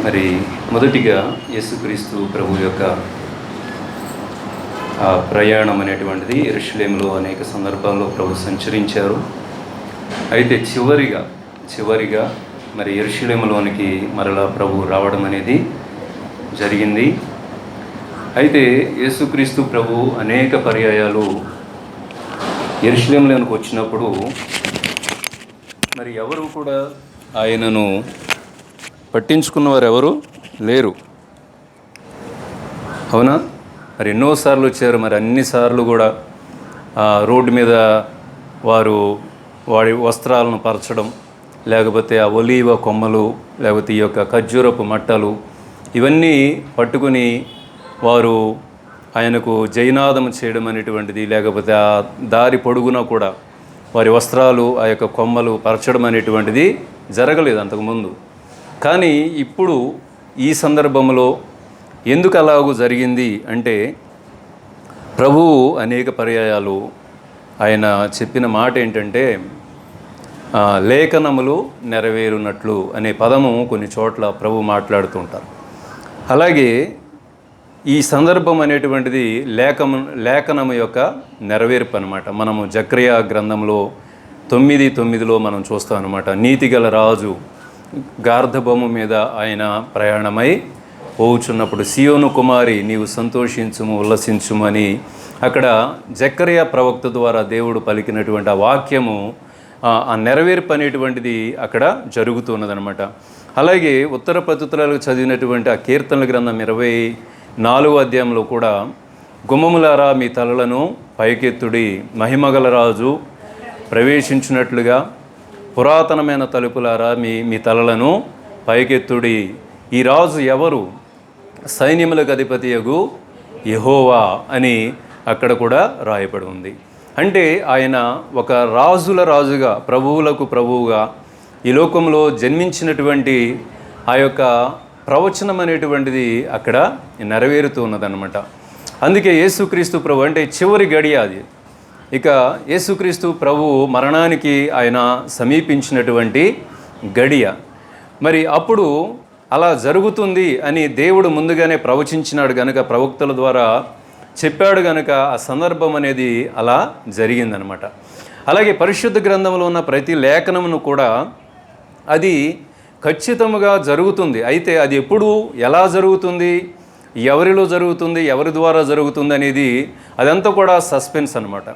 మరి మొదటిగా యేసుక్రీస్తు ప్రభు యొక్క ప్రయాణం అనేటువంటిది యెరూషలేములో అనేక సందర్భాల్లో ప్రభు సంచరించారు. అయితే చివరిగా మరి యెరూషలేములోనికి మరలా ప్రభు రావడం అనేది జరిగింది. అయితే యేసుక్రీస్తు ప్రభు అనేక పర్యాయాలు యెరూషలేములోనికి వచ్చినప్పుడు మరి ఎవరు కూడా ఆయనను పట్టించుకున్నవారు ఎవరు లేరు. అవునా? మరి ఎన్నోసార్లు వచ్చారు. మరి అన్నిసార్లు కూడా రోడ్డు మీద వాడి వస్త్రాలను పరచడం, లేకపోతే ఆ ఒలీవ కొమ్మలు, లేకపోతే ఈ యొక్క ఖర్జూరపు మట్టలు, ఇవన్నీ పట్టుకుని వారు ఆయనకు జయనాదం చేయడం అనేటువంటిది, లేకపోతే ఆ దారి పొడుగునా కూడా వారి వస్త్రాలు ఆ యొక్క కొమ్మలు పరచడం అనేటువంటిది జరగలేదు అంతకుముందు. కానీ ఇప్పుడు ఈ సందర్భంలో ఎందుకు అలాగూ జరిగింది అంటే, ప్రభువు అనేక పర్యాయాలు ఆయన చెప్పిన మాట ఏంటంటే, లేఖనములు నెరవేరునట్లు అనే పదము కొన్ని చోట్ల ప్రభు మాట్లాడుతుంటారు. అలాగే ఈ సందర్భం అనేటువంటిది లేఖనము యొక్క నెరవేర్పు అనమాట. మనము జకర్యా గ్రంథంలో 9:9 మనం చూస్తాం అనమాట. నీతిగల రాజు గార్ధబొమ్మ మీద ఆయన ప్రయాణమై పోవుచున్నప్పుడు, సియోను కుమారి నీవు సంతోషించుము ఉల్లసించుము అని అక్కడ జకర్యా ప్రవక్త ద్వారా దేవుడు పలికినటువంటి ఆ వాక్యము, ఆ నెరవేర్పు అనేటువంటిది అక్కడ జరుగుతున్నదనమాట. అలాగే ఉత్తర పద్ధతులకు చదివినటువంటి ఆ కీర్తనల గ్రంథం 24వ అధ్యాయంలో కూడా, గుమ్మములారా మీ తలలను పైకెత్తుడి, మహిమగల రాజు ప్రవేశించినట్లుగా పురాతనమైన తలుపులారా మీ తలలను పైకెత్తుడి. ఈ రాజు ఎవరు? సైన్యములకు అధిపతియగు యెహోవా అని అక్కడ కూడా రాయబడి ఉంది. అంటే ఆయన ఒక రాజుల రాజుగా, ప్రభువులకు ప్రభువుగా ఈ లోకంలో జన్మించినటువంటి ఆ యొక్క ప్రవచనం అనేటువంటిది అక్కడ నెరవేరుతూ ఉన్నదన్నమాట. అందుకే యేసుక్రీస్తు ప్రభు అంటే చివరి గడియ అది. ఇక యేసుక్రీస్తు ప్రభు మరణానికి ఆయన సమీపించినటువంటి గడియ. మరి అప్పుడు అలా జరుగుతుంది అని దేవుడు ముందుగానే ప్రవచించినాడు గనుక, ప్రవక్తల ద్వారా చెప్పాడు గనుక ఆ సందర్భం అనేది అలా జరిగిందనమాట. అలాగే పరిశుద్ధ గ్రంథంలో ఉన్న ప్రతి లేఖనమును కూడా అది ఖచ్చితంగా జరుగుతుంది. అయితే అది ఎప్పుడు, ఎలా జరుగుతుంది, ఎవరిలో జరుగుతుంది, ఎవరి ద్వారా జరుగుతుంది అనేది అదంతా కూడా సస్పెన్స్ అనమాట.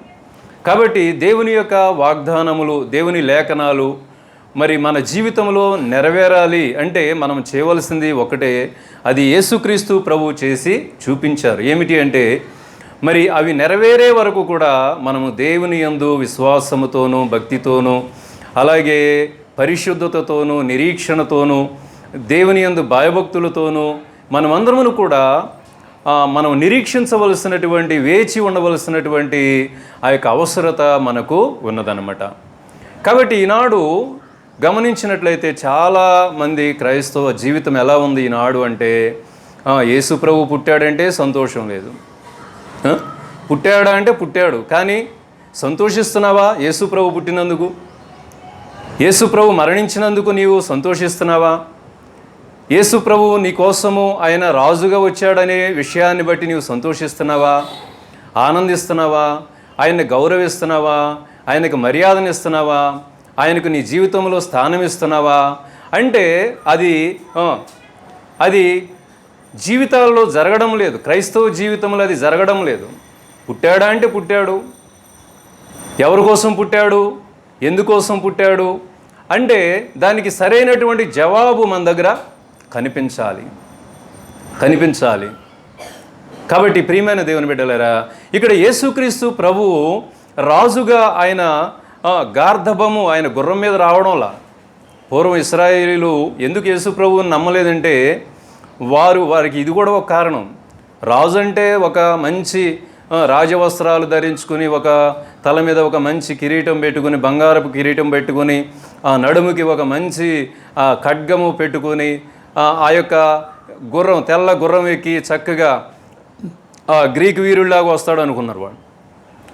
కాబట్టి దేవుని యొక్క వాగ్దానములు, దేవుని లేఖనాలు మరి మన జీవితంలో నెరవేరాలి అంటే మనం చేయవలసింది ఒకటే, అది యేసుక్రీస్తు ప్రభు చేసి చూపించారు. ఏమిటి అంటే, మరి అవి నెరవేరే వరకు కూడా మనము దేవుని యందు విశ్వాసముతోనూ, భక్తితోనూ, అలాగే పరిశుద్ధతతోనూ, నిరీక్షణతోనూ, దేవుని యందు భయభక్తులతోనూ మనమందరమును కూడా మనం నిరీక్షించవలసినటువంటి, వేచి ఉండవలసినటువంటి ఆ యొక్క అవసరత మనకు ఉన్నదన్నమాట. కాబట్టి ఈనాడు గమనించినట్లయితే చాలామంది క్రైస్తవ జీవితం ఎలా ఉంది ఈనాడు అంటే, యేసు ప్రభు పుట్టాడంటే సంతోషం లేదు. పుట్టాడా అంటే పుట్టాడు, కానీ సంతోషిస్తున్నావా? యేసు ప్రభు పుట్టినందుకు, యేసు ప్రభు మరణించినందుకు నీవు సంతోషిస్తున్నావా? యేసు ప్రభువు నీ కోసము ఆయన రాజుగా వచ్చాడనే విషయాన్ని బట్టి నీవు సంతోషిస్తున్నావా, ఆనందిస్తున్నావా, ఆయన్ని గౌరవిస్తున్నావా, ఆయనకు మర్యాదనిస్తున్నావా, ఆయనకు నీ జీవితంలో స్థానం ఇస్తున్నావా అంటే అది జీవితాల్లో జరగడం లేదు. క్రైస్తవ జీవితంలో అది జరగడం లేదు. పుట్టాడా అంటే పుట్టాడు, ఎవరి కోసం పుట్టాడు, ఎందుకోసం పుట్టాడు అంటే దానికి సరైనటువంటి జవాబు మన దగ్గర కనిపించాలి. కాబట్టి ప్రియమైన దేవుని బిడ్డలారా, ఇక్కడ యేసుక్రీస్తు ప్రభువు రాజుగా ఆయన గార్ధబము, ఆయన గుర్రం మీద రావడంలా. పూర్వం ఇశ్రాయేలీలు ఎందుకు యేసు ప్రభువుని నమ్మలేదంటే, వారికి ఇది కూడా ఒక కారణం. రాజు అంటే ఒక మంచి రాజవస్త్రాలు ధరించుకుని, ఒక తల మీద ఒక మంచి కిరీటం పెట్టుకుని, బంగారపు కిరీటం పెట్టుకుని, ఆ నడుముకి ఒక మంచి ఖడ్గము పెట్టుకుని, ఆ యొక్క గుర్రం, తెల్ల గుర్రం ఎక్కి చక్కగా గ్రీకు వీరుల్లాగా వస్తాడు అనుకున్నారు వాళ్ళు.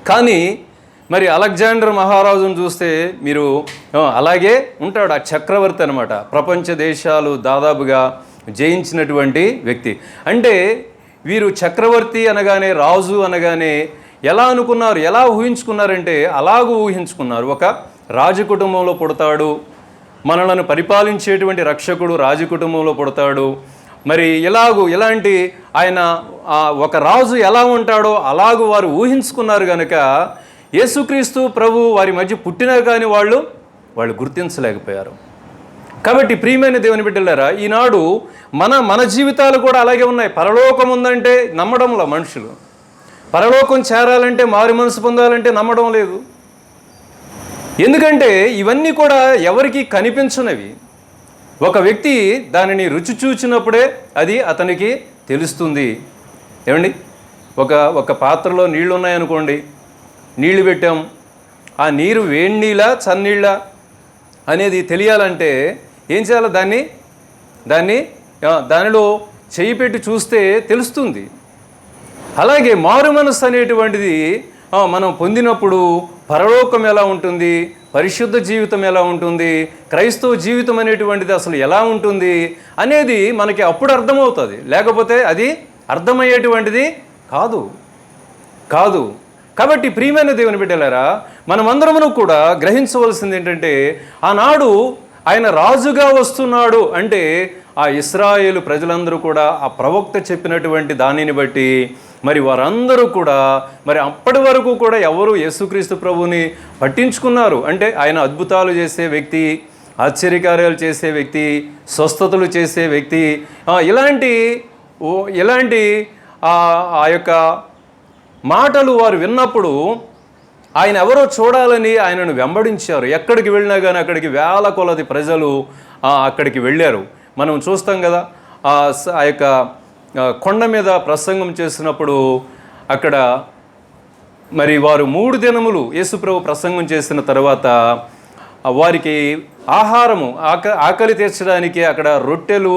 కానీ మరి అలెగ్జాండర్ మహారాజును చూస్తే మీరు అలాగే ఉంటాడు. ఆ చక్రవర్తి అనమాట. ప్రపంచ దేశాలు దాదాపుగా జయించినటువంటి వ్యక్తి. అంటే వీరు చక్రవర్తి అనగానే, రాజు అనగానే ఎలా అనుకున్నారు, ఎలా ఊహించుకున్నారంటే అలాగూ ఊహించుకున్నారు. ఒక రాజకుటుంబంలో పుడతాడు, మనలను పరిపాలించేటువంటి రక్షకుడు రాజకుటుంబంలో పుడతాడు, మరి ఇలాంటి ఆయన ఒక రాజు ఎలా ఉంటాడో అలాగూ వారు ఊహించుకున్నారు కనుక యేసుక్రీస్తు ప్రభు వారి మధ్య పుట్టినా కానీ వాళ్ళు గుర్తించలేకపోయారు. కాబట్టి ప్రియమైన దేవుని బిడ్డలారా, ఈనాడు మన జీవితాలు కూడా అలాగే ఉన్నాయి. పరలోకం ఉందంటే నమ్మడంలో మనుషులు, పరలోకం చేరాలంటే, మారు మనసు పొందాలంటే నమ్మడం లేదు. ఎందుకంటే ఇవన్నీ కూడా ఎవరికి కనిపించనివి. ఒక వ్యక్తి దానిని రుచి చూచినప్పుడే అది అతనికి తెలుస్తుంది. ఏమండి, ఒక పాత్రలో నీళ్లు ఉన్నాయనుకోండి, నీళ్లు పెట్టాం, ఆ నీరు వేడి నీళ్ళ చన్నీళ్ళ అనేది తెలియాలంటే ఏం చేయాలి? దానిలో చేయి పెట్టి చూస్తే తెలుస్తుంది. అలాగే మారు మనస్సు అనేటువంటిది మనం పొందినప్పుడు పరలోకం ఎలా ఉంటుంది, పరిశుద్ధ జీవితం ఎలా ఉంటుంది, క్రైస్తవ జీవితం అనేటువంటిది అసలు ఎలా ఉంటుంది అనేది మనకి అప్పుడు అర్థమవుతుంది. లేకపోతే అది అర్థమయ్యేటువంటిది కాదు. కాబట్టి ప్రియమైన దేవుని బిడ్డలారా, మనమందరమును కూడా గ్రహించవలసింది ఏంటంటే, ఆనాడు ఆయన రాజుగా వస్తున్నాడు అంటే ఆ ఇశ్రాయేలు ప్రజలందరూ కూడా ఆ ప్రవక్త చెప్పినటువంటి దానిని బట్టి మరి వారందరూ కూడా మరి అప్పటి వరకు కూడా ఎవరు యేసుక్రీస్తు ప్రభుని పట్టించుకున్నారు అంటే ఆయన అద్భుతాలు చేసే వ్యక్తి, ఆశ్చర్యకార్యాలు చేసే వ్యక్తి, స్వస్థతలు చేసే వ్యక్తి, ఇలాంటి ఆ యొక్క మాటలు వారు విన్నప్పుడు ఆయన ఎవరో చూడాలని ఆయనను వెంబడించారు. ఎక్కడికి వెళ్ళినా కానీ అక్కడికి వేల కొలది ప్రజలు అక్కడికి వెళ్ళారు. మనం చూస్తాం కదా, ఆ యొక్క కొండ మీద ప్రసంగం చేసినప్పుడు అక్కడ మరి వారు 3 దినములు యేసుప్రభు ప్రసంగం చేసిన తర్వాత వారికి ఆహారము ఆకలి తీర్చడానికి అక్కడ రొట్టెలు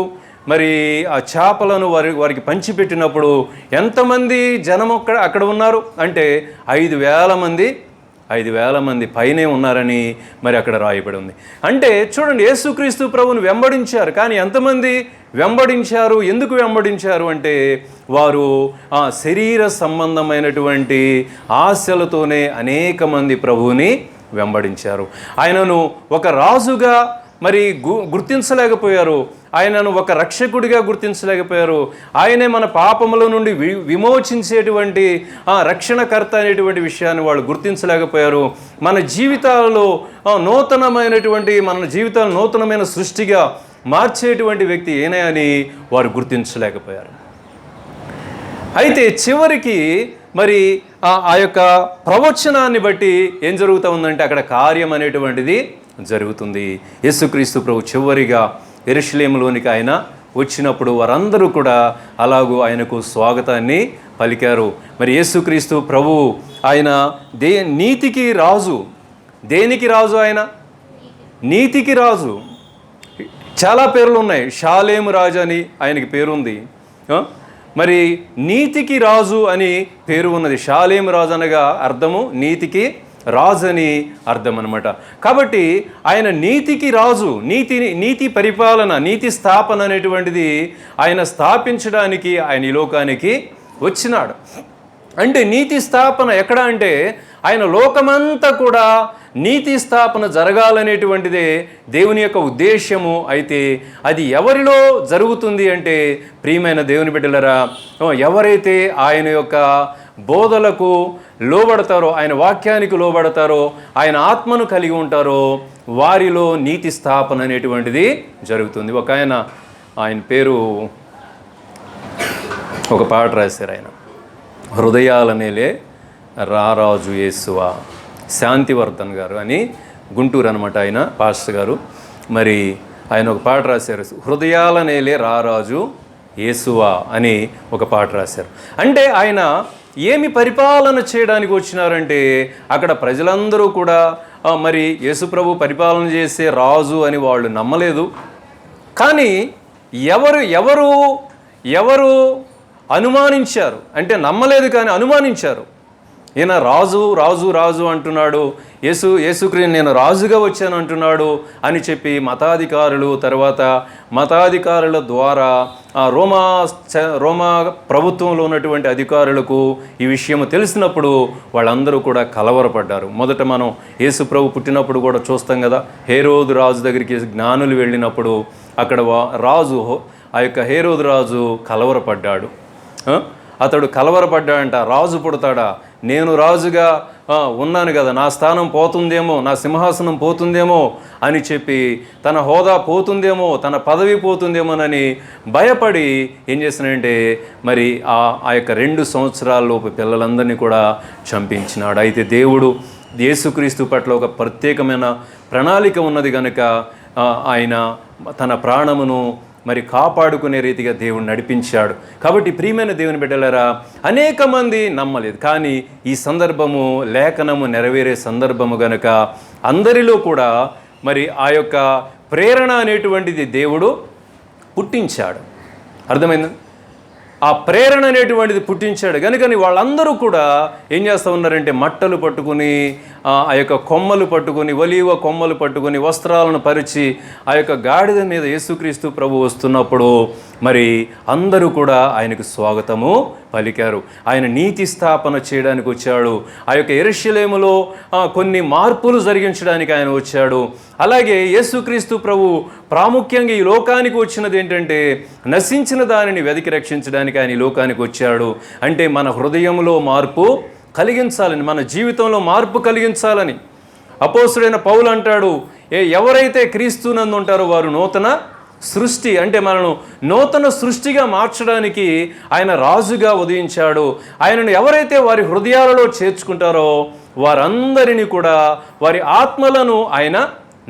మరి ఆ చేపలను వారికి పంచిపెట్టినప్పుడు ఎంతమంది జనం అక్కడ ఉన్నారు అంటే 5,000 మంది పైనే ఉన్నారని మరి అక్కడ రాయబడి ఉంది. అంటే చూడండి, యేసుక్రీస్తు ప్రభువును వెంబడించారు. కానీ ఎంతమంది వెంబడించారు? ఎందుకు వెంబడించారు అంటే వారు శరీర సంబంధమైనటువంటి ఆశలతోనే అనేక మంది ప్రభువుని వెంబడించారు. ఆయనను ఒక రాజుగా మరి గుర్తించలేకపోయారు, ఆయనను ఒక రక్షకుడిగా గుర్తించలేకపోయారు. ఆయనే మన పాపముల నుండి విమోచించేటువంటి రక్షణకర్త అనేటువంటి విషయాన్ని వాళ్ళు గుర్తించలేకపోయారు. మన జీవితాలలో మన జీవితాలను నూతనమైన సృష్టిగా మార్చేటువంటి వ్యక్తి ఏనే అని వారు గుర్తించలేకపోయారు. అయితే చివరికి మరి ఆ యొక్క ప్రవచనాన్ని బట్టి ఏం జరుగుతూ ఉందంటే అక్కడ కార్యం అనేటువంటిది జరుగుతుంది. యేసుక్రీస్తు ప్రభు చివరిగా యెరూషలేములోనికి ఆయన వచ్చినప్పుడు వారందరూ కూడా అలాగూ ఆయనకు స్వాగతాన్ని పలికారు. మరి యేసుక్రీస్తు ప్రభు ఆయన నీతికి రాజు. దేనికి రాజు? ఆయన నీతికి రాజు. చాలా పేర్లు ఉన్నాయి. షాలేము రాజు అని ఆయనకి పేరుంది. మరి నీతికి రాజు అని పేరు ఉన్నది. షాలేము రాజు అనగా అర్థము నీతికి రాజు అని అర్థం అనమాట. కాబట్టి ఆయన నీతికి రాజు, నీతి పరిపాలన, నీతి స్థాపన అనేటువంటిది ఆయన స్థాపించడానికి ఆయన ఈ లోకానికి వచ్చినాడు. అంటే నీతి స్థాపన ఎక్కడ అంటే ఆయన లోకమంతా కూడా నీతి స్థాపన జరగాలనేటువంటిదే దేవుని యొక్క ఉద్దేశము. అయితే అది ఎవరిలో జరుగుతుంది అంటే ప్రియమైన దేవుని బిడ్డలరా, ఎవరైతే ఆయన యొక్క బోధలకు లోబడతారో, ఆయన వాక్యానికి లోబడతారో, ఆయన ఆత్మను కలిగి ఉంటారో వారిలో నీతి స్థాపన అనేటువంటిది జరుగుతుంది. ఆయన పేరు ఒక పాట రాశారు. ఆయన హృదయాలనేలే రారాజు యేసువా, శాంతివర్ధన్ గారు అని గుంటూరు అనమాట ఆయన పాస్టర్ గారు. మరి ఆయన ఒక పాట రాశారు, హృదయాలనేలే రారాజు యేసువా అని ఒక పాట రాశారు. అంటే ఆయన ఏమి పరిపాలన చేయడానికి వచ్చినారంటే అక్కడ ప్రజలందరూ కూడా మరి యేసుప్రభు పరిపాలన చేసే రాజు అని వాళ్ళు నమ్మలేదు. కానీ ఎవరు అనుమానించారు అంటే నమ్మలేదు కానీ అనుమానించారు. ఈయన రాజు రాజు రాజు అంటున్నాడు, యేసుక్రీస్తు నేను రాజుగా వచ్చాను అంటున్నాడు అని చెప్పి మతాధికారుల ద్వారా రోమా ప్రభుత్వంలో ఉన్నటువంటి అధికారులకు ఈ విషయం తెలిసినప్పుడు వాళ్ళందరూ కూడా కలవరపడ్డారు. మొదట మనం యేసు ప్రభు పుట్టినప్పుడు కూడా చూస్తాం కదా, హేరోదు రాజు దగ్గరికి జ్ఞానులు వెళ్ళినప్పుడు అక్కడ ఆ యొక్క హేరోదు రాజు కలవరపడ్డాడు. అతడు కలవరపడ్డాడంట, రాజు పుడతాడా, నేను రాజుగా ఉన్నాను కదా, నా స్థానం పోతుందేమో, నా సింహాసనం పోతుందేమో అని చెప్పి, తన హోదా పోతుందేమో, తన పదవి పోతుందేమోనని భయపడి ఏం చేసినాడంటే మరి ఆ యొక్క 2 సంవత్సరాలలోపు పిల్లలందరినీ కూడా చంపించినాడు. అయితే దేవుడు యేసుక్రీస్తు పట్ల ఒక ప్రత్యేకమైన ప్రణాళిక ఉన్నది కనుక ఆయన తన ప్రాణమును మరి కాపాడుకునే రీతిగా దేవుడు నడిపించాడు. కాబట్టి ప్రియమైన దేవుని బిడ్డలారా, అనేక మంది నమ్మలేదు. కానీ ఈ సందర్భము లేఖనము నెరవేరే సందర్భము గనుక అందరిలో కూడా మరి ఆ యొక్క ప్రేరణ అనేటువంటిది దేవుడు పుట్టించాడు. అర్థమైంది? ఆ ప్రేరణ అనేటువంటిది పుట్టించాడు కనుకని వాళ్ళందరూ కూడా ఏం చేస్తూ ఉన్నారంటే మట్టలు పట్టుకుని, ఆ యొక్క కొమ్మలు పట్టుకుని, ఒలీవ కొమ్మలు పట్టుకుని, వస్త్రాలను పరిచి ఆ యొక్క గాడిద మీద యేసుక్రీస్తు ప్రభు వస్తున్నప్పుడు మరి అందరూ కూడా ఆయనకు స్వాగతము పలికారు. ఆయన నీతి స్థాపన చేయడానికి వచ్చాడు. ఆ యొక్క యెరూషలేములో కొన్ని మార్పులు జరిగించడానికి ఆయన వచ్చాడు. అలాగే యేసుక్రీస్తు ప్రభు ప్రాముఖ్యంగా ఈ లోకానికి వచ్చినది ఏంటంటే నశించిన దానిని వెతికి రక్షించడానికి ఆయన ఈ లోకానికి వచ్చాడు. అంటే మన హృదయంలో మార్పు కలిగించాలని, మన జీవితంలో మార్పు కలిగించాలని. అపోస్తుడైన పౌలు అంటాడు, ఎవరైతే క్రీస్తునందు ఉంటారో వారు నూతన సృష్టి, అంటే మనను నూతన సృష్టిగా మార్చడానికి ఆయన రాజుగా ఉదయించాడు. ఆయనను ఎవరైతే వారి హృదయాలలో చేర్చుకుంటారో వారందరినీ కూడా వారి ఆత్మలను ఆయన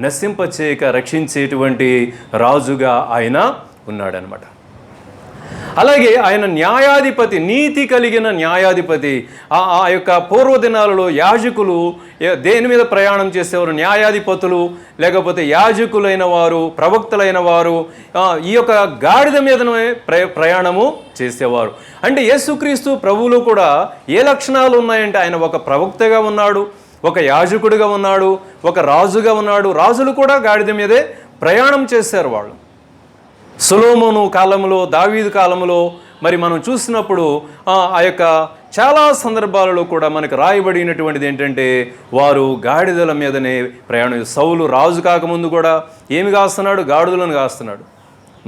నశింపచేయక రక్షించేటువంటి రాజుగా ఆయన ఉన్నాడనమాట. అలాగే ఆయన న్యాయాధిపతి, నీతి కలిగిన న్యాయాధిపతి. ఆ యొక్క పూర్వదినాలలో యాజకులు దేని మీద ప్రయాణం చేసేవారు? న్యాయాధిపతులు, లేకపోతే యాజకులైన వారు, ప్రవక్తలైన వారు ఈ యొక్క గాడిద మీదనే ప్రయాణము చేసేవారు. అంటే యేసుక్రీస్తు ప్రభువులో కూడా ఏ లక్షణాలు ఉన్నాయంటే ఆయన ఒక ప్రవక్తగా ఉన్నాడు, ఒక యాజకుడిగా ఉన్నాడు, ఒక రాజుగా ఉన్నాడు. రాజులు కూడా గాడిద మీదే ప్రయాణం చేశారు వాళ్ళు. సొలొమోను కాలంలో, దావీదు కాలంలో మరి మనం చూసినప్పుడు ఆ యొక్క చాలా సందర్భాలలో కూడా మనకు రాయబడినటువంటిది ఏంటంటే వారు గాడిదల మీదనే ప్రయాణం. సౌలు రాజు కాకముందు కూడా ఏమి కాస్తున్నాడు? గాడిదలను కాస్తున్నాడు.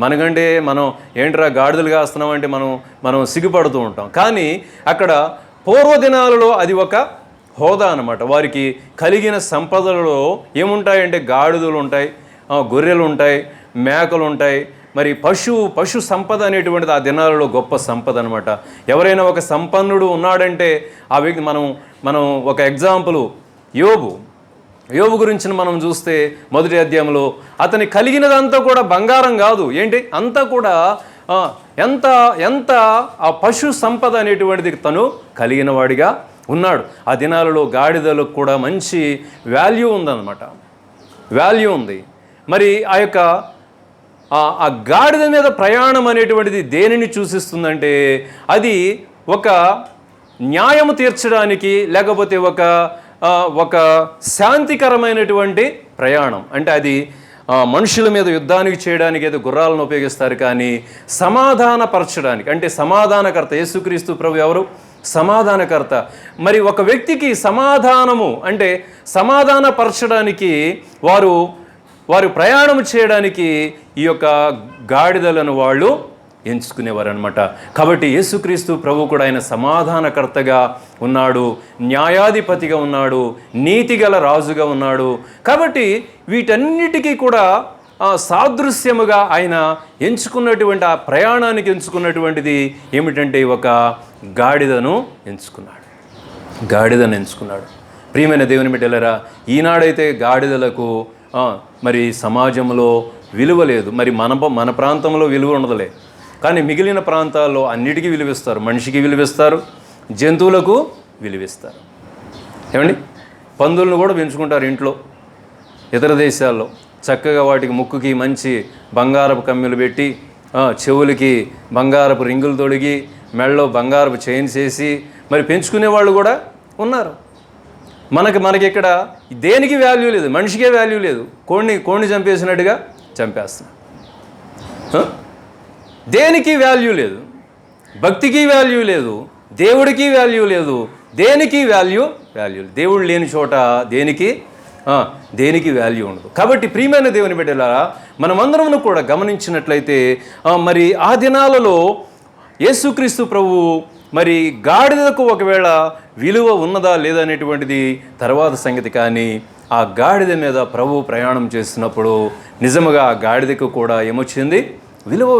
మనకంటే మనం ఏంట్రా గాడిదలు కాస్తున్నాం అంటే మనం సిగ్గుపడుతూ ఉంటాం. కానీ అక్కడ పూర్వదినాలలో అది ఒక హోదా అన్నమాట. వారికి కలిగిన సంపదలలో ఏముంటాయంటే గాడిదలు ఉంటాయి, గొర్రెలు ఉంటాయి, మేకలు ఉంటాయి. మరి పశు సంపద అనేటువంటిది ఆ దినాలలో గొప్ప సంపద అనమాట. ఎవరైనా ఒక సంపన్నుడు ఉన్నాడంటే ఆ వ్యక్తి మనం ఒక ఎగ్జాంపుల్ యోబు గురించి మనం చూస్తే మొదటి అధ్యాయంలో అతని కలిగినదంతా కూడా బంగారం కాదు, ఏంటి అంతా కూడా ఎంత ఆ పశు సంపద అనేటువంటిది తను కలిగిన వాడిగా ఉన్నాడు. ఆ దినాలలో గాడిదలకు కూడా మంచి వాల్యూ ఉందన్నమాట, వాల్యూ ఉంది. మరి ఆ గాడిద మీద ప్రయాణం అనేటువంటిది దేనిని సూచిస్తుందంటే అది ఒక న్యాయము తీర్చడానికి, లేకపోతే ఒక శాంతికరమైనటువంటి ప్రయాణం. అంటే అది మనుషుల మీద యుద్ధానికి చేయడానికి ఏదో గుర్రాలను ఉపయోగిస్తారు, కానీ సమాధానపరచడానికి, అంటే సమాధానకర్త. యేసుక్రీస్తు ప్రభు ఎవరు? సమాధానకర్త. మరి ఒక వ్యక్తికి సమాధానము అంటే సమాధానపరచడానికి వారు ప్రయాణం చేయడానికి ఈ యొక్క గాడిదలను వాళ్ళు ఎంచుకునేవారు అనమాట. కాబట్టి యేసుక్రీస్తు ప్రభు కూడా ఆయన సమాధానకర్తగా ఉన్నాడు, న్యాయాధిపతిగా ఉన్నాడు, నీతిగల రాజుగా ఉన్నాడు. కాబట్టి వీటన్నిటికీ కూడా సాదృశ్యముగా ఆయన ఎంచుకున్నటువంటి ఆ ప్రయాణానికి ఎంచుకున్నటువంటిది ఏమిటంటే ఒక గాడిదను ఎంచుకున్నాడు. ప్రియమైన దేవుని బిడ్డలారా, ఈనాడైతే గాడిదలకు మరి సమాజంలో విలువ లేదు. మరి మన ప్రాంతంలో విలువ ఉండదులే, కానీ మిగిలిన ప్రాంతాల్లో అన్నిటికీ విలువిస్తారు. మనిషికి విలువిస్తారు, జంతువులకు విలువిస్తారు. ఏమండి, పందులను కూడా పెంచుకుంటారు ఇంట్లో. ఇతర దేశాల్లో చక్కగా వాటికి ముక్కుకి మంచి బంగారపు కమ్మెలు పెట్టి, చెవులకి బంగారపు రింగులు తొడిగి, మెడలో బంగారపు చైన్స్ వేసి మరి పెంచుకునే వాళ్ళు కూడా ఉన్నారు. మనకి ఇక్కడ దేనికి వాల్యూ లేదు, మనిషికే వాల్యూ లేదు. కోడిని చంపేసినట్టుగా చంపేస్తున్నాం. దేనికి వాల్యూ లేదు, భక్తికి వాల్యూ లేదు, దేవుడికి వాల్యూ లేదు, దేనికి వాల్యూ లేదు. దేవుడు లేని చోట దేనికి వాల్యూ ఉండదు. కాబట్టి ప్రియమైన దేవుని బిడ్డలారా, మనమందరం కూడా గమనించినట్లయితే మరి ఆ దినాలలో యేసుక్రీస్తు ప్రభువు మరి గాడిదకు ఒకవేళ విలువ ఉన్నదా లేదా అనేటువంటిది తర్వాత సంగతి. కానీ ఆ గాడిద మీద ప్రభువు ప్రయాణం చేస్తున్నప్పుడు నిజముగా ఆ గాడిదకు కూడా ఏమొచ్చింది? విలువ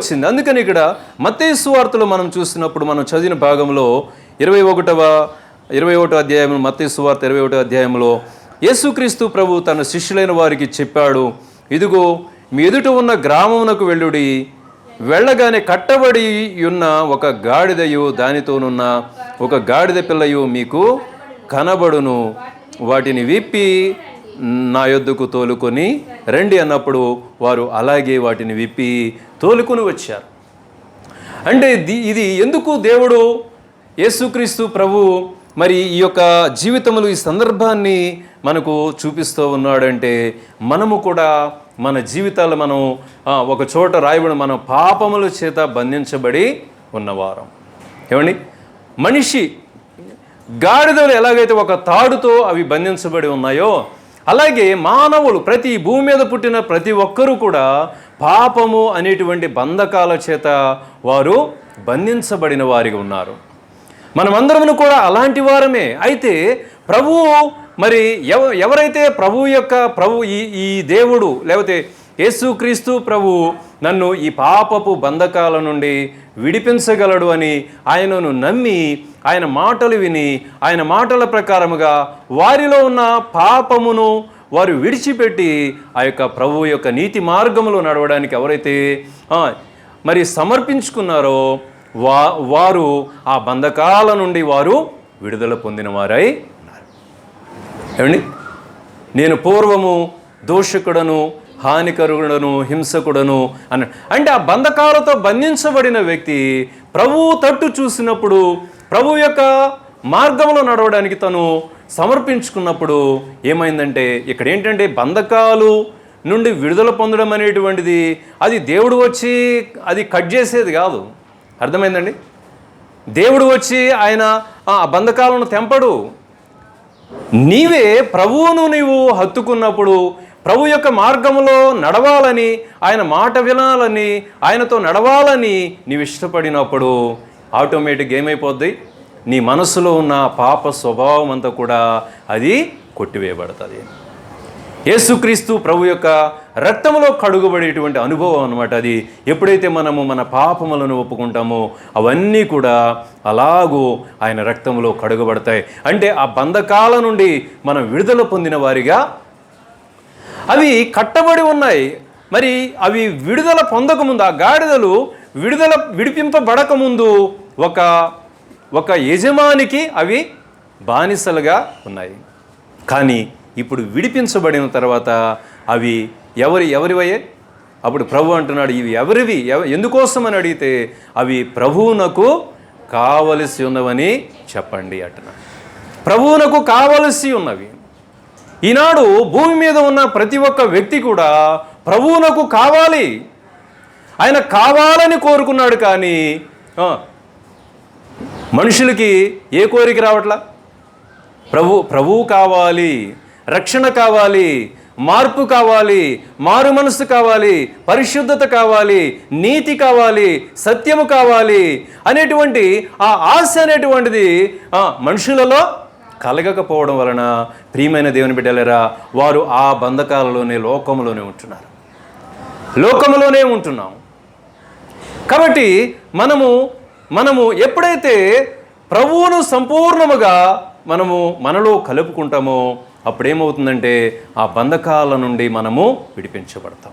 వచ్చింది. అందుకని ఇక్కడ మత్తయి సువార్తలో మనం చూసినప్పుడు మనం చదివిన భాగంలో 21వ అధ్యాయంలో, మత్తయి సువార్త 21వ అధ్యాయంలో యేసుక్రీస్తు ప్రభు తన శిష్యులైన వారికి చెప్పాడు, ఇదిగో మీ ఎదుట ఉన్న గ్రామమునకు వెళ్ళుడి, వెళ్ళగానే కట్టబడి ఉన్న ఒక గాడిదయు దానితోనున్న ఒక గాడిద పిల్లయు మీకు కనబడును, వాటిని విప్పి నా యొద్దకు తోలుకొని రండి అన్నప్పుడు వారు అలాగే వాటిని విప్పి తోలుకొని వచ్చారు. అంటే ఇది ఎందుకు దేవుడు యేసుక్రీస్తు ప్రభు మరి ఈ యొక్క జీవితంలో ఈ సందర్భాన్ని మనకు చూపిస్తూ ఉన్నాడంటే, మనము కూడా మన జీవితాలు మనం ఒక చోట రాయబడి మన పాపముల చేత బంధించబడి ఉన్నవారం. ఏమండి, మనిషి గాడిదలు ఎలాగైతే ఒక తాడుతో అవి బంధించబడి ఉన్నాయో, అలాగే మానవులు ప్రతి భూమి మీద పుట్టిన ప్రతి ఒక్కరూ కూడా పాపము అనేటువంటి బంధకాల చేత వారు బంధించబడిన వారిగా ఉన్నారు. మనమందరము కూడా అలాంటి వారమే. అయితే ప్రభువు మరి ఎవరైతే ప్రభు ఈ దేవుడు లేకపోతే యేసుక్రీస్తు ప్రభు నన్ను ఈ పాపపు బంధకాల నుండి విడిపించగలడు అని ఆయనను నమ్మి ఆయన మాటలు విని ఆయన మాటల ప్రకారముగా వారిలో ఉన్న పాపమును వారు విడిచిపెట్టి ఆ యొక్క ప్రభు యొక్క నీతి మార్గంలో నడవడానికి ఎవరైతే మరి సమర్పించుకున్నారో వారు ఆ బంధకాల నుండి వారు విడుదల పొందిన వారై ఉన్నారు. ఏమండి, నేను పూర్వము దోషకుడను, హానికరుడను, హింసకుడను అంటే ఆ బంధకాలతో బంధించబడిన వ్యక్తి ప్రభువు తట్టు చూసినప్పుడు ప్రభు యొక్క మార్గంలో నడవడానికి తను సమర్పించుకున్నప్పుడు ఏమైందంటే, ఇక్కడ ఏంటంటే బంధకాలు నుండి విడుదల పొందడం అనేటువంటిది అది దేవుడు వచ్చి అది కట్ చేసేది కాదు. అర్థమైందండి? దేవుడు వచ్చి ఆయన ఆ బంధకాలను తెంపడు. నీవే ప్రభువును నీవు హత్తుకున్నప్పుడు, ప్రభు యొక్క మార్గంలో నడవాలని, ఆయన మాట వినాలని, ఆయనతో నడవాలని నీవు ఇష్టపడినప్పుడు ఆటోమేటిక్గా ఏమైపోద్ది? నీ మనసులో ఉన్న పాప స్వభావం అంతా కూడా అది కొట్టివేయబడుతుంది. యేసుక్రీస్తు ప్రభు యొక్క రక్తంలో కడుగబడేటువంటి అనుభవం అన్నమాట అది. ఎప్పుడైతే మనము మన పాపములను ఒప్పుకుంటామో అవన్నీ కూడా అలాగూ ఆయన రక్తంలో కడుగబడతాయి. అంటే ఆ బంధకాల నుండి మనం విడుదల పొందిన వారిగా అవి కట్టబడి ఉన్నాయి. మరి అవి విడుదల పొందకముందు, ఆ గాడిదలు విడిపింపబడకముందు ఒక యజమానికి అవి బానిసలుగా ఉన్నాయి. కానీ ఇప్పుడు విడిపించబడిన తర్వాత అవి ఎవరివయ్యే? అప్పుడు ప్రభు అంటున్నాడు, ఇవి ఎవరివి, ఎందుకోసమని అడిగితే అవి ప్రభువునకు కావలసి ఉన్నవని చెప్పండి అంటున్నాడు. ప్రభువునకు కావలసి ఉన్నవి. ఈనాడు భూమి మీద ఉన్న ప్రతి ఒక్క వ్యక్తి కూడా ప్రభువునకు కావాలి, ఆయన కావాలని కోరుకున్నాడు. కానీ మనుషులకి ఏ కోరిక రావట్లా? ప్రభువు కావాలి, రక్షణ కావాలి, మార్పు కావాలి, మారు మనసు కావాలి, పరిశుద్ధత కావాలి, నీతి కావాలి, సత్యము కావాలి అనేటువంటి ఆ ఆశ అనేటువంటిది మనుషులలో కలగకపోవడం వలన ప్రియమైన దేవుని బిడ్డలారా, వారు ఆ బంధకాలలోనే లోకంలోనే ఉంటున్నాం. కాబట్టి మనము ఎప్పుడైతే ప్రభువును సంపూర్ణముగా మనలో కలుపుకుంటామో అప్పుడేమవుతుందంటే ఆ బంధకాల నుండి మనము విడిపించబడతాం.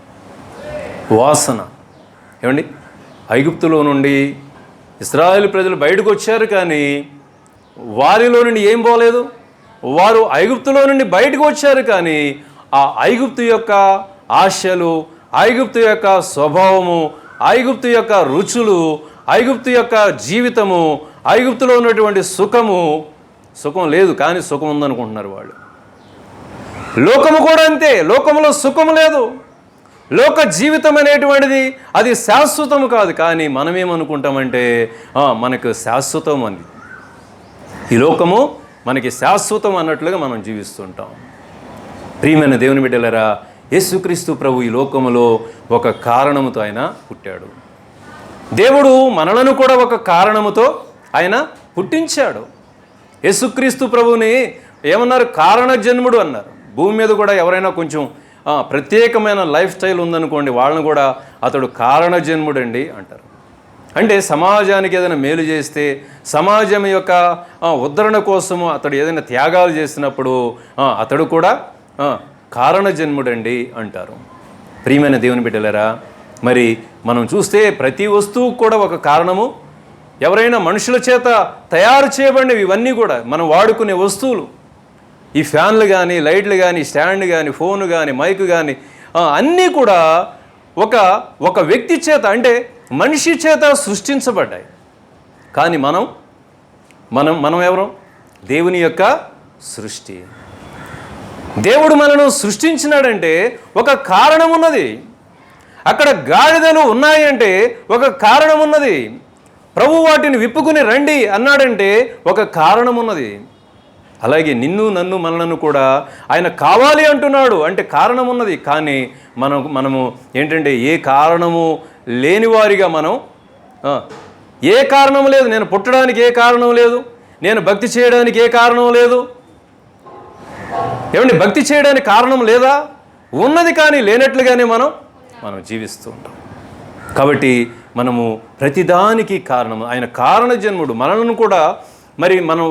వాసన ఏమండి, ఐగుప్తులో నుండి ఇశ్రాయేలు ప్రజలు బయటకు వచ్చారు, కానీ వారిలో నుండి ఏం పోలేదు. వారు ఐగుప్తులో నుండి బయటకు వచ్చారు, కానీ ఆ ఐగుప్తు యొక్క ఆశలు, ఐగుప్తు యొక్క స్వభావము, ఐగుప్తు యొక్క రుచులు, ఐగుప్తు యొక్క జీవితము, ఐగుప్తులో ఉన్నటువంటి సుఖం లేదు, కానీ సుఖం ఉందనుకుంటున్నారు వాళ్ళు. లోకము కూడా అంతే, లోకములో సుఖం లేదు. లోక జీవితం అనేటువంటిది అది శాశ్వతము కాదు. కానీ మనమేమనుకుంటామంటే మనకు శాశ్వతం అని, ఈ లోకము మనకి శాశ్వతం అన్నట్లుగా మనం జీవిస్తుంటాం. ప్రియమైన దేవుని బిడ్డలారా, యేసుక్రీస్తు ప్రభు ఈ లోకములో ఒక కారణముతో ఆయన పుట్టాడు. దేవుడు మనలను కూడా ఒక కారణముతో ఆయన పుట్టించాడు. యేసుక్రీస్తు ప్రభుని ఏమన్నారు? కారణ జన్ముడు అన్నారు. భూమి మీద కూడా ఎవరైనా కొంచెం ప్రత్యేకమైన లైఫ్ స్టైల్ ఉందనుకోండి, వాళ్ళని కూడా అతడు కారణ జన్ముడండి అంటారు. అంటే సమాజానికి ఏదైనా మేలు చేస్తే, సమాజం యొక్క ఉద్ధరణ కోసము అతడు ఏదైనా త్యాగాలు చేసినప్పుడు అతడు కూడా కారణ జన్ముడండి అంటారు. ప్రియమైన దేవుని బిడ్డలారా, మరి మనం చూస్తే ప్రతి వస్తువు కూడా ఒక కారణము. ఎవరైనా మనుషుల చేత తయారు చేయబడినవి ఇవన్నీ కూడా మనం వాడుకునే వస్తువులు, ఈ ఫ్యాన్లు కానీ, లైట్లు కానీ, స్టాండ్ కానీ, ఫోను కానీ, మైకు కానీ అన్నీ కూడా ఒక వ్యక్తి చేత, అంటే మనిషి చేత సృష్టించబడ్డాయి. కానీ మనం ఎవరు? దేవుని యొక్క సృష్టి. దేవుడు మనను సృష్టించినాడంటే ఒక కారణం ఉన్నది. అక్కడ గాడిదలు ఉన్నాయంటే ఒక కారణం ఉన్నది. ప్రభు వాటిని విప్పుకుని రండి అన్నాడంటే ఒక కారణం ఉన్నది. అలాగే నిన్ను, నన్ను, మనలను కూడా ఆయన కావాలి అంటున్నాడు అంటే కారణం ఉన్నది. కానీ మనము ఏంటంటే ఏ కారణము లేని వారిగా మనం, ఏ కారణం లేదు, నేను పుట్టడానికి ఏ కారణం లేదు, నేను భక్తి చేయడానికి ఏ కారణం లేదు. ఏమండి, భక్తి చేయడానికి కారణం లేదా? ఉన్నది, కానీ లేనట్లుగానే మనం జీవిస్తూ ఉంటాం. కాబట్టి మనము ప్రతిదానికి కారణము ఆయన కారణ జన్ముడు. మనలను కూడా మరి మనం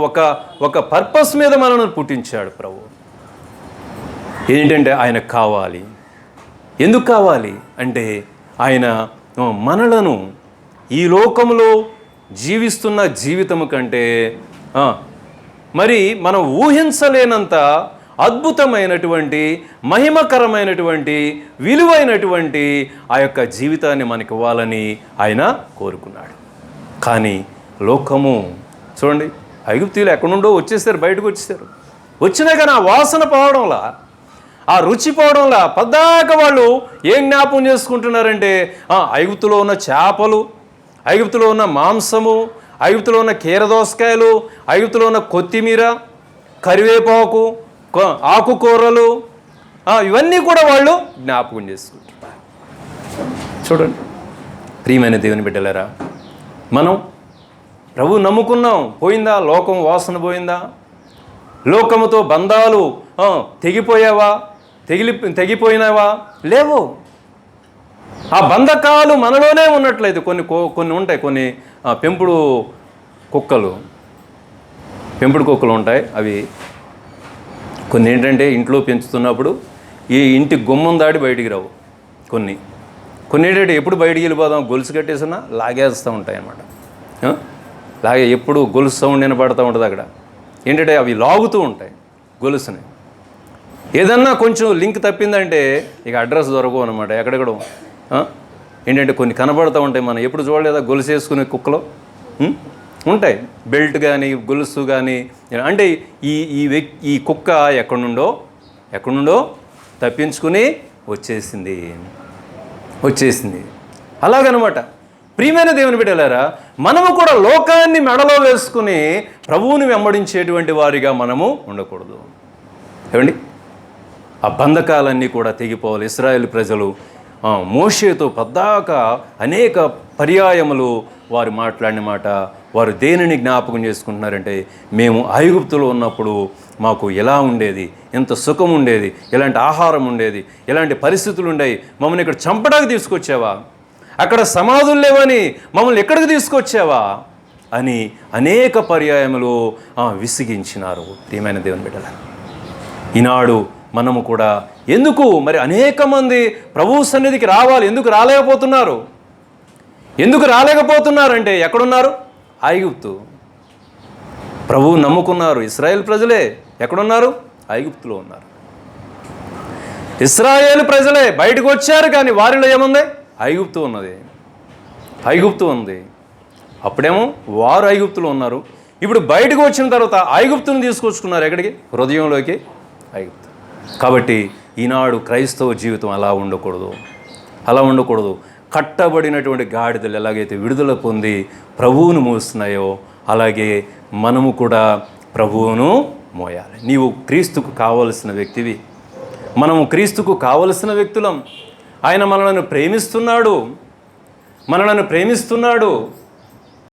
ఒక పర్పస్ మీద మనల్ని పుట్టించాడు ప్రభు. ఏంటంటే ఆయన కావాలి. ఎందుకు కావాలి అంటే ఆయన మనలను ఈ లోకంలో జీవిస్తున్న జీవితము కంటే మరి మనం ఊహించలేనంత అద్భుతమైనటువంటి, మహిమకరమైనటువంటి, విలువైనటువంటి ఆ యొక్క జీవితాన్ని మనకి ఇవ్వాలని ఆయన కోరుకున్నాడు. కానీ లోకము చూడండి, ఐగుప్తీయులు ఎక్కడి నుండో వచ్చేసారు, బయటకు వచ్చేసారు. వచ్చినా కానీ ఆ వాసన పోవడంలా, ఆ రుచి పోవడంలా పద్దాక వాళ్ళు ఏం జ్ఞాపకం చేసుకుంటున్నారంటే ఐగుప్తులో ఉన్న చేపలు, ఐగుప్తులో ఉన్న మాంసము, ఐగుప్తులో ఉన్న కీరదోసకాయలు, ఐగుప్తులో ఉన్న కొత్తిమీర, కరివేపాకు, ఆకుకూరలు, ఇవన్నీ కూడా వాళ్ళు జ్ఞాపకం చేసుకుంటున్నారు. చూడండి ప్రియమైన దేవుని బిడ్డలారా, మనం ప్రభు నమ్ముకున్నాం, పోయిందా లోకం వాసన? పోయిందా? లోకముతో బంధాలు తెగిపోయావా? తెగిపోయినావా? లేవు. ఆ బంధకాలు మనలోనే ఉన్నట్లయితే కొన్ని ఉంటాయి. కొన్ని పెంపుడు కుక్కలు ఉంటాయి. అవి కొన్ని ఏంటంటే ఇంట్లో పెంచుతున్నప్పుడు ఈ ఇంటి గుమ్మం దాడి బయటికి రావు. కొన్ని ఏంటంటే ఎప్పుడు బయటికి వెళ్ళిపోదాం, గొలుసు కట్టేసినా లాగేస్తూ ఉంటాయి అన్నమాట. లాగే ఎప్పుడు గొలుసు సౌండ్ వినపడుతూ ఉంటుంది. అక్కడ ఏంటంటే అవి లాగుతూ ఉంటాయి గొలుసుని. ఏదన్నా కొంచెం లింక్ తప్పిందంటే ఇక అడ్రస్ దొరకవు అనమాట. ఎక్కడెక్కడో ఏంటంటే కొన్ని కనబడుతూ ఉంటాయి. మనం ఎప్పుడు చూడలేదా గొలుసు వేసుకునే కుక్కలు ఉంటాయి, బెల్ట్ కానీ గొలుసు కానీ. అంటే ఈ కుక్క ఎక్కడి నుండో తప్పించుకుని వచ్చేసింది. అలాగనమాట. ప్రియమైన దేవుని బిడ్డలారా, మనము కూడా లోకాన్ని మెడలో వేసుకుని ప్రభువుని వెంబడించేటువంటి వారిగా మనము ఉండకూడదు. ఏమండి, ఆ బంధకాలన్నీ కూడా తెగిపోవాలి. ఇశ్రాయేలు ప్రజలు మోషేతో పద్దాక అనేక పర్యాయములు వారు మాట్లాడిన మాట, వారు దేనిని జ్ఞాపకం చేసుకుంటున్నారంటే, మేము ఐగుప్తులో ఉన్నప్పుడు మాకు ఎలా ఉండేది, ఎంత సుఖం ఉండేది, ఎలాంటి ఆహారం ఉండేది, ఎలాంటి పరిస్థితులు ఉండేవి, మమ్మల్ని ఇక్కడ చంపడానికి తీసుకొచ్చావా, అక్కడ సమాధులు లేవని మమ్మల్ని ఎక్కడికి తీసుకొచ్చావా అని అనేక పర్యాయములు విసిగించినారు. ప్రియమైన దేవుని బిడ్డల, ఈనాడు మనము కూడా ఎందుకు మరి అనేక మంది ప్రభువు సన్నిధికి రావాలి, ఎందుకు రాలేకపోతున్నారంటే ఎక్కడున్నారు? ఐగుప్తు. ప్రభువు నమ్ముకున్నారు ఇశ్రాయేల్ ప్రజలే. ఎక్కడున్నారు? ఐగుప్తులో ఉన్నారు. ఇశ్రాయేల్ ప్రజలే బయటకు వచ్చారు, కానీ వారిలో ఏముంది? ఐగుప్తు ఉంది. అప్పుడేమో వారు ఐగుప్తులో ఉన్నారు. ఇప్పుడు బయటకు వచ్చిన తర్వాత ఐగుప్తుని తీసుకొచ్చుకున్నారు ఎక్కడికి? హృదయంలోకి, ఐగుప్తు. కాబట్టి ఈనాడు క్రైస్తవ జీవితం అలా ఉండకూడదు. కట్టబడినటువంటి గాడిదలు ఎలాగైతే విడుదల పొంది ప్రభువును మోస్తున్నాయో అలాగే మనము కూడా ప్రభువును మోయాలి. నీవు క్రీస్తుకు కావలసిన వ్యక్తివి, మనము క్రీస్తుకు కావలసిన వ్యక్తులం. ఆయన మనలను ప్రేమిస్తున్నాడు.